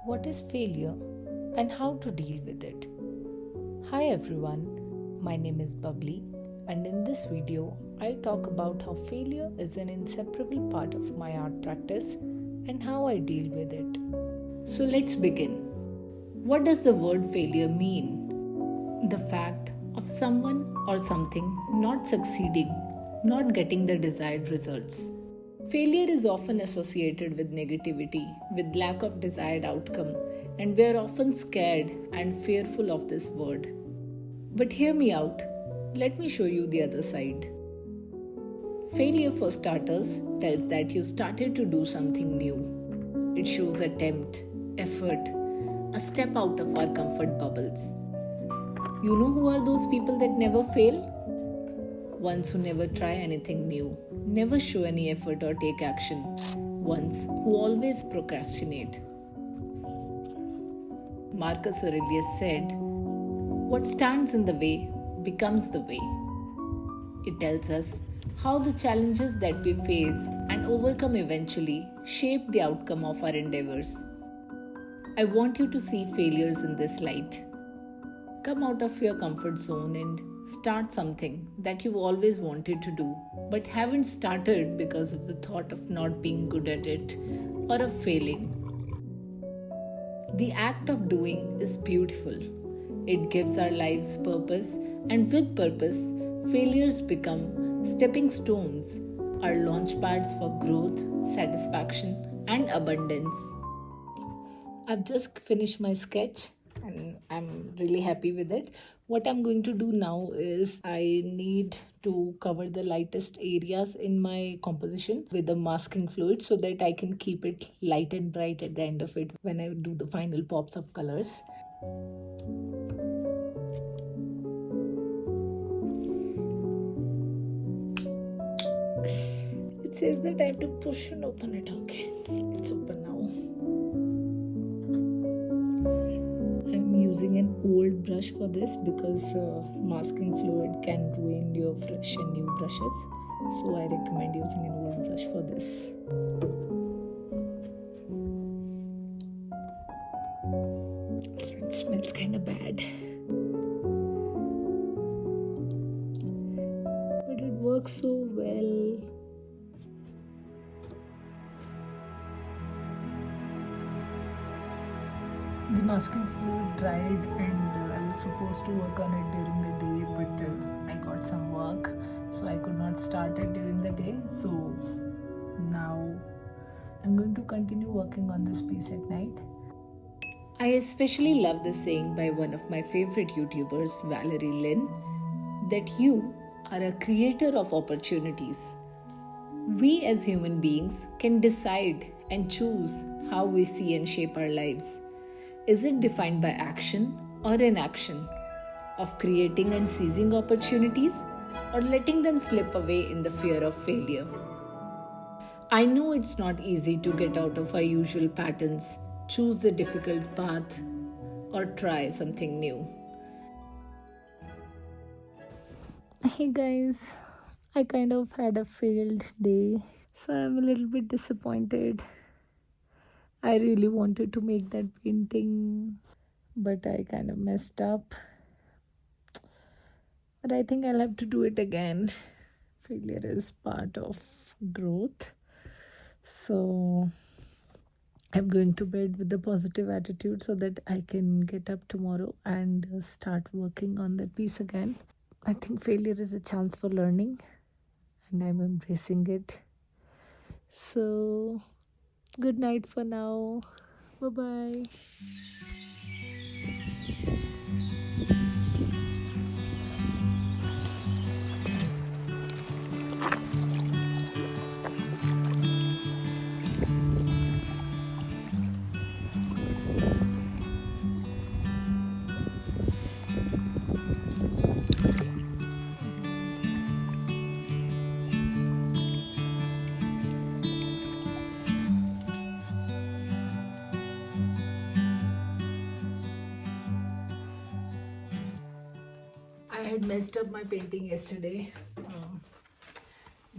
What is failure and how to deal with it? Hi everyone, my name is Bubbly, and in this video, I'll talk about how failure is an inseparable part of my art practice and how I deal with it. So let's begin. What does the word failure mean? The fact of someone or something not succeeding, not getting the desired results. Failure is often associated with negativity, with lack of desired outcome, and we are often scared and fearful of this word. But hear me out. Let me show you the other side. Failure, for starters, tells that you started to do something new. It shows attempt, effort, a step out of our comfort bubbles. You know who are those people that never fail? Ones who never try anything new, never show any effort or take action, ones who always procrastinate. Marcus Aurelius said, "What stands in the way becomes the way." It tells us how the challenges that we face and overcome eventually shape the outcome of our endeavors. I want you to see failures in this light. Come out of your comfort zone and start something that you've always wanted to do but haven't started because of the thought of not being good at it or of failing. The act of doing is beautiful. It gives our lives purpose, and with purpose, failures become stepping stones, our launch pads for growth, satisfaction, and abundance. I've just finished my sketch and I'm really happy with it. What I'm going to do now is I need to cover the lightest areas in my composition with the masking fluid so that I can keep it light and bright at the end of it when I do the final pops of colors. It says that I have to push and open it. Okay, it's open now. I'm using an old brush for this because masking fluid can ruin your fresh and new brushes. So I recommend using an old brush for this. It smells kind of bad. But it works so well. The masking fluid dried and I was supposed to work on it during the day, but I got some work, so I could not start it during the day. So now I'm going to continue working on this piece at night. I especially love the saying by one of my favorite YouTubers, Valerie Lynn, that you are a creator of opportunities. We as human beings can decide and choose how we see and shape our lives. Is it defined by action or inaction? Of creating and seizing opportunities or letting them slip away in the fear of failure? I know it's not easy to get out of our usual patterns, choose the difficult path, or try something new. Hey guys, I kind of had a failed day, so I'm a little bit disappointed. I really wanted to make that painting, but I kind of messed up. But I think I'll have to do it again. Failure is part of growth. So I'm going to bed with a positive attitude so that I can get up tomorrow and start working on that piece again. I think failure is a chance for learning and I'm embracing it. So, good night for now. Bye bye. I had messed up my painting yesterday.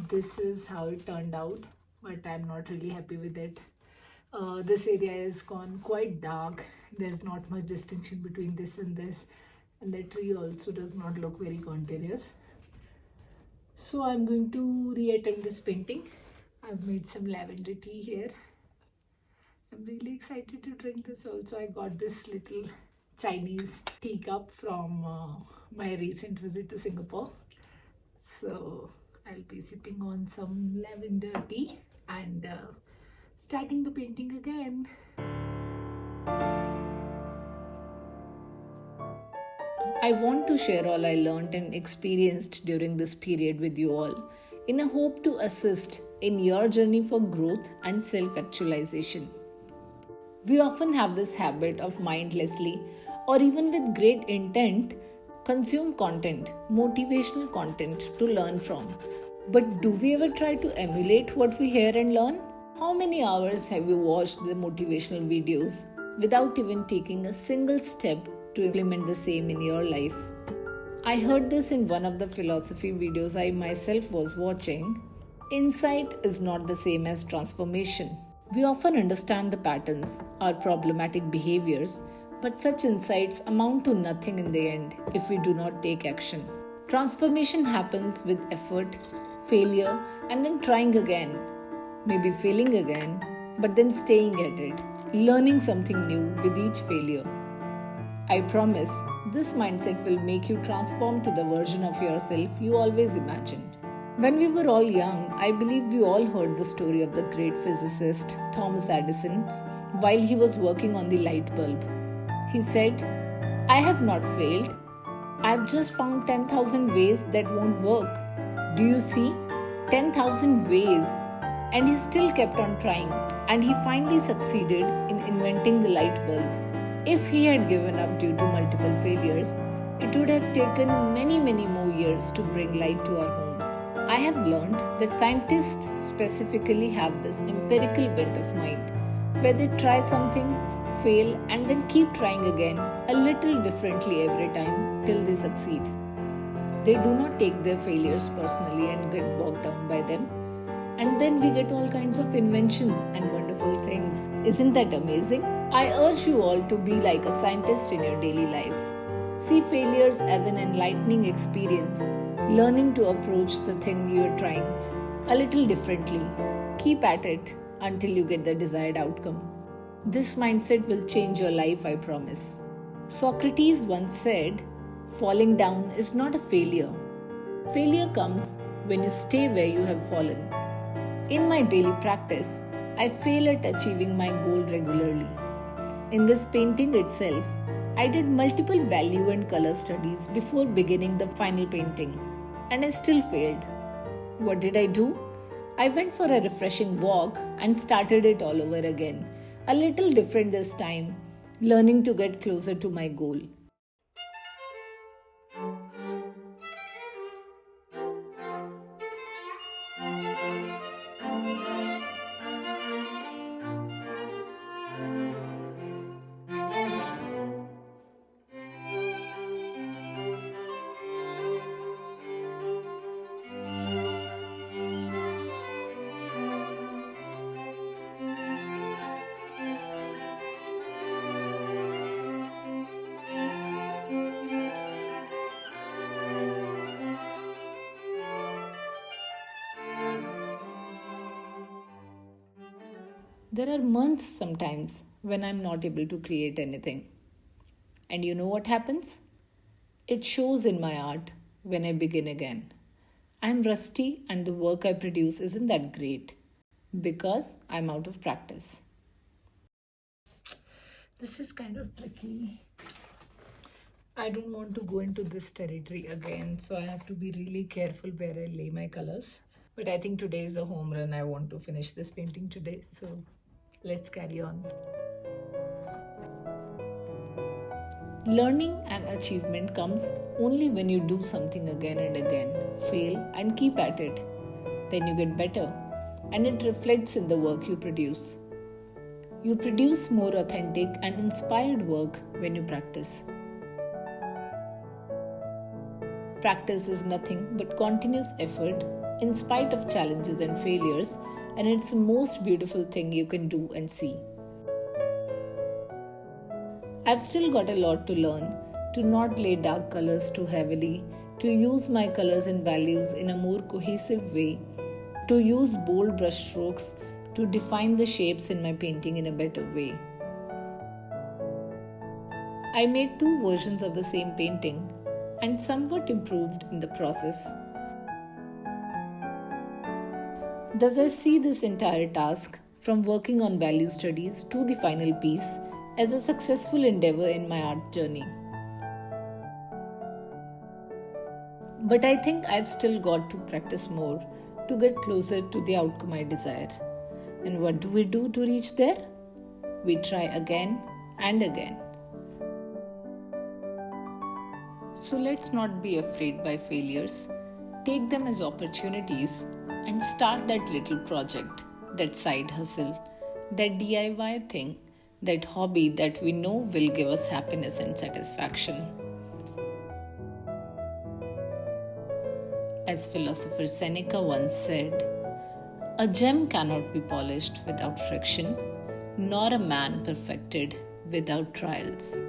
This is how it turned out, but I'm not really happy with it. This area is gone quite dark. There's not much distinction between this and this, and the tree also does not look very continuous. So I'm going to reattempt this painting. I've made some lavender tea here. I'm really excited to drink this also. I got this little Chinese teacup from my recent visit to Singapore. So I'll be sipping on some lavender tea and starting the painting again. I want to share all I learned and experienced during this period with you all in a hope to assist in your journey for growth and self-actualization. We often have this habit of mindlessly or even with great intent consume content, motivational content to learn from. But do we ever try to emulate what we hear and learn? How many hours have you watched the motivational videos without even taking a single step to implement the same in your life? I heard this in one of the philosophy videos I myself was watching. Insight is not the same as transformation. We often understand the patterns, our problematic behaviors, but such insights amount to nothing in the end if we do not take action. Transformation happens with effort, failure, and then trying again. Maybe failing again, but then staying at it, learning something new with each failure. I promise this mindset will make you transform to the version of yourself you always imagined. When we were all young, I believe we all heard the story of the great physicist Thomas Edison while he was working on the light bulb. He said, "I have not failed. I have just found 10,000 ways that won't work." Do you see? 10,000 ways. And he still kept on trying. And he finally succeeded in inventing the light bulb. If he had given up due to multiple failures, it would have taken many more years to bring light to our homes. I have learned that scientists specifically have this empirical bent of mind, where they try something, fail, and then keep trying again a little differently every time till they succeed. They do not take their failures personally and get bogged down by them. And then we get all kinds of inventions and wonderful things. Isn't that amazing? I urge you all to be like a scientist in your daily life. See failures as an enlightening experience, learning to approach the thing you are trying a little differently. Keep at it until you get the desired outcome. This mindset will change your life, I promise. Socrates once said, "Falling down is not a failure. Failure comes when you stay where you have fallen." In my daily practice, I fail at achieving my goal regularly. In this painting itself, I did multiple value and color studies before beginning the final painting, and I still failed. What did I do? I went for a refreshing walk and started it all over again, a little different this time, learning to get closer to my goal. There are months sometimes when I'm not able to create anything. And you know what happens? It shows in my art when I begin again. I'm rusty and the work I produce isn't that great because I'm out of practice. This is kind of tricky. I don't want to go into this territory again, so I have to be really careful where I lay my colors. But I think today is a home run. I want to finish this painting today, so let's carry on. Learning and achievement comes only when you do something again and again, fail and keep at it. Then you get better, and it reflects in the work you produce. You produce more authentic and inspired work when you practice. Practice is nothing but continuous effort in spite of challenges and failures, and it's the most beautiful thing you can do and see. I've still got a lot to learn, to not lay dark colors too heavily, to use my colors and values in a more cohesive way, to use bold brushstrokes to define the shapes in my painting in a better way. I made 2 versions of the same painting and somewhat improved in the process. Thus, I see this entire task, from working on value studies to the final piece, as a successful endeavor in my art journey. But I think I've still got to practice more to get closer to the outcome I desire. And what do we do to reach there? We try again and again. So let's not be afraid by failures. Take them as opportunities and start that little project, that side hustle, that DIY thing, that hobby that we know will give us happiness and satisfaction. As philosopher Seneca once said, "A gem cannot be polished without friction, nor a man perfected without trials."